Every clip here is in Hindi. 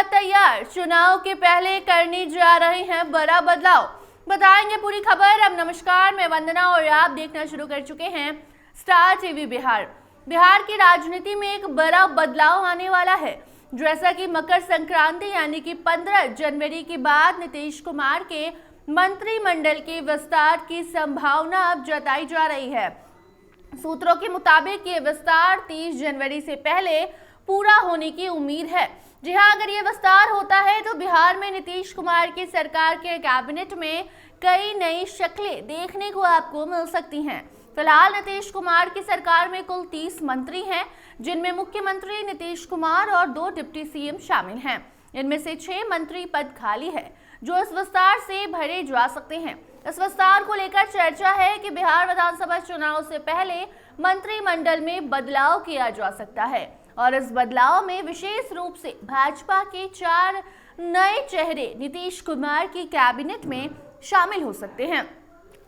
होगा तैयार, चुनाव के पहले करने जा रहे हैं बड़ा बदलाव। बताएंगे पूरी खबर। अब नमस्कार, मैं वंदना और आप देखना शुरू कर चुके हैं स्टार टीवी बिहार। बिहार की राजनीति में एक बड़ा बदलाव आने वाला है। जैसा कि मकर संक्रांति यानी कि 15 जनवरी के बाद नीतीश कुमार के मंत्रिमंडल के विस्तार की संभावना अब जताई जा रही है। सूत्रों के मुताबिक ये विस्तार 30 जनवरी से पहले पूरा होने की उम्मीद है। जी हां, अगर ये विस्तार होता है तो बिहार में नीतीश कुमार की सरकार के कैबिनेट में कई नई शक्लें देखने को आपको मिल सकती हैं। फिलहाल नीतीश कुमार की सरकार में कुल 30 मंत्री हैं, जिनमें मुख्यमंत्री नीतीश कुमार और 2 डिप्टी सीएम शामिल हैं। इनमें से 6 मंत्री पद खाली है, जो इस विस्तार से भरे जा सकते हैं। इस विस्तार को लेकर चर्चा है कि बिहार विधानसभा चुनाव से पहले मंत्रिमंडल में बदलाव किया जा सकता है और इस बदलाव में विशेष रूप से भाजपा के 4 नए चेहरे नीतीश कुमार की कैबिनेट में शामिल हो सकते हैं।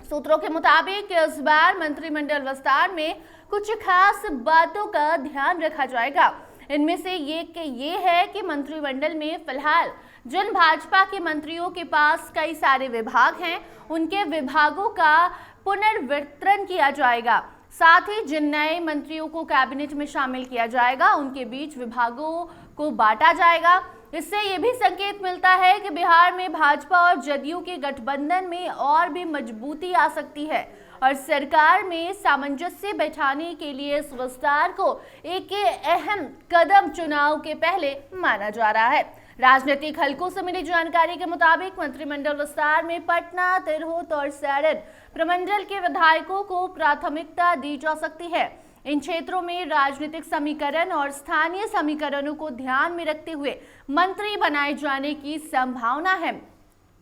सूत्रों के मुताबिक इस बार मंत्रिमंडल विस्तार में कुछ खास बातों का ध्यान रखा जाएगा। इनमें से ये है कि मंत्रिमंडल में फिलहाल जिन भाजपा के मंत्रियों के पास कई सारे विभाग हैं, उनके विभागों का पुनर्वितरण किया जाएगा। साथ ही जिन नए मंत्रियों को कैबिनेट में शामिल किया जाएगा, उनके बीच विभागों को बांटा जाएगा। इससे ये भी संकेत मिलता है कि बिहार में भाजपा और जदयू के गठबंधन में और भी मजबूती आ सकती है और सरकार में सामंजस्य बैठाने के लिए इस विस्तार को एक अहम कदम चुनाव के पहले माना जा रहा है। राजनीतिक हलकों से मिली जानकारी के मुताबिक मंत्रिमंडल विस्तार में पटना, तिरहुत और सारण प्रमंडल के विधायकों को प्राथमिकता दी जा सकती है। इन क्षेत्रों में राजनीतिक समीकरण और स्थानीय समीकरणों को ध्यान में रखते हुए मंत्री बनाए जाने की संभावना है।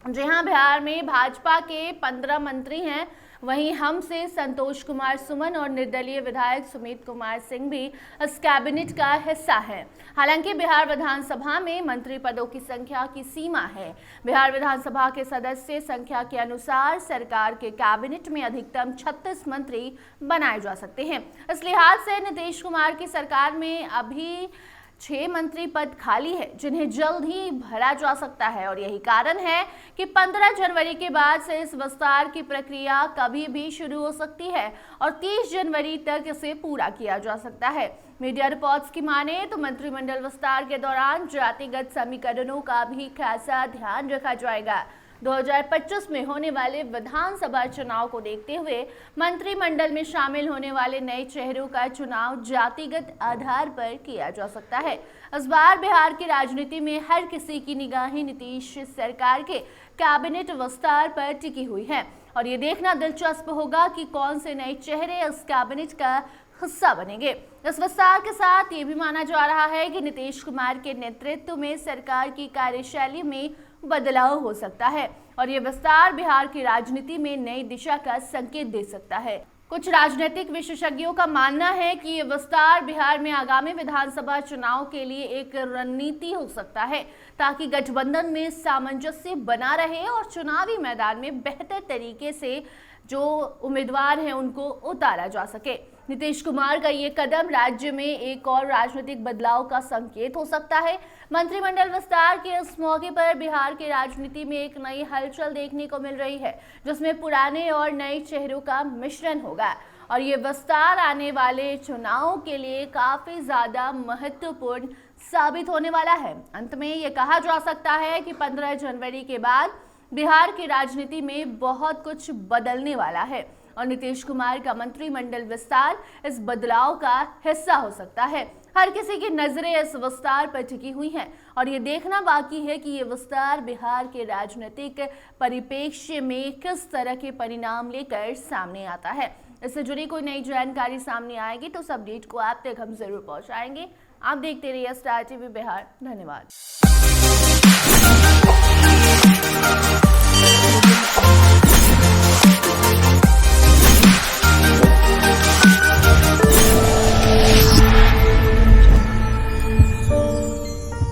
जी हां, बिहार में भाजपा के 15 मंत्री हैं, वहीं हम से संतोष कुमार सुमन और निर्दलीय विधायक सुमित कुमार सिंह भी इस कैबिनेट का हिस्सा हैं। हालांकि बिहार विधानसभा में मंत्री पदों की संख्या की सीमा है। बिहार विधानसभा के सदस्य संख्या के अनुसार सरकार के कैबिनेट में अधिकतम 36 मंत्री बनाए जा सकते हैं। इस लिहाज से नीतीश कुमार की सरकार में अभी 6 मंत्री पद खाली है, जिन्हें जल्द ही भरा जा सकता है और यही कारण है कि 15 जनवरी के बाद से इस विस्तार की प्रक्रिया कभी भी शुरू हो सकती है और 30 जनवरी तक इसे पूरा किया जा सकता है। मीडिया रिपोर्ट्स की माने तो मंत्रिमंडल विस्तार के दौरान जातिगत समीकरणों का भी खासा ध्यान रखा जाएगा। 2025 में होने वाले विधानसभा चुनाव को देखते हुए मंत्रिमंडल में शामिल होने वाले नए चेहरों का चुनाव जातिगत आधार पर किया जा सकता है। इस बार बिहार की राजनीति में हर किसी की निगाहें नीतीश सरकार के कैबिनेट विस्तार पर टिकी हुई है और ये देखना दिलचस्प होगा कि कौन से नए चेहरे इस कैबिनेट का हिस्सा बनेंगे। इस विस्तार के साथ ये भी माना जा रहा है कि नीतीश कुमार के नेतृत्व में सरकार की कार्यशैली में बदलाव हो सकता है और ये विस्तार बिहार की राजनीति में नई दिशा का संकेत दे सकता है। कुछ राजनीतिक विशेषज्ञों का मानना है कि ये विस्तार बिहार में आगामी विधानसभा चुनाव के लिए एक रणनीति हो सकता है, ताकि गठबंधन में सामंजस्य बना रहे और चुनावी मैदान में बेहतर तरीके से जो उम्मीदवार हैं उनको उतारा जा सके। नीतीश कुमार का ये कदम राज्य में एक और राजनीतिक बदलाव का संकेत हो सकता है। मंत्रिमंडल विस्तार के इस मौके पर बिहार की राजनीति में एक नई हलचल देखने को मिल रही है, जिसमें पुराने और नए चेहरों का मिश्रण होगा और ये विस्तार आने वाले चुनाव के लिए काफी ज्यादा महत्वपूर्ण साबित होने वाला है। अंत में ये कहा जा सकता है कि 15 जनवरी के बाद बिहार की राजनीति में बहुत कुछ बदलने वाला है और नीतीश कुमार का मंत्रिमंडल विस्तार इस बदलाव का हिस्सा हो सकता है। हर किसी की नजरें इस विस्तार पर टिकी हुई हैं और ये देखना बाकी है कि ये विस्तार बिहार के राजनीतिक परिप्रेक्ष्य में किस तरह के परिणाम लेकर सामने आता है। इससे जुड़ी कोई नई जानकारी सामने आएगी तो उस अपडेट को आप तक हम जरूर पहुंचाएंगे। आप देखते रहिए स्टार टीवी बिहार। धन्यवाद।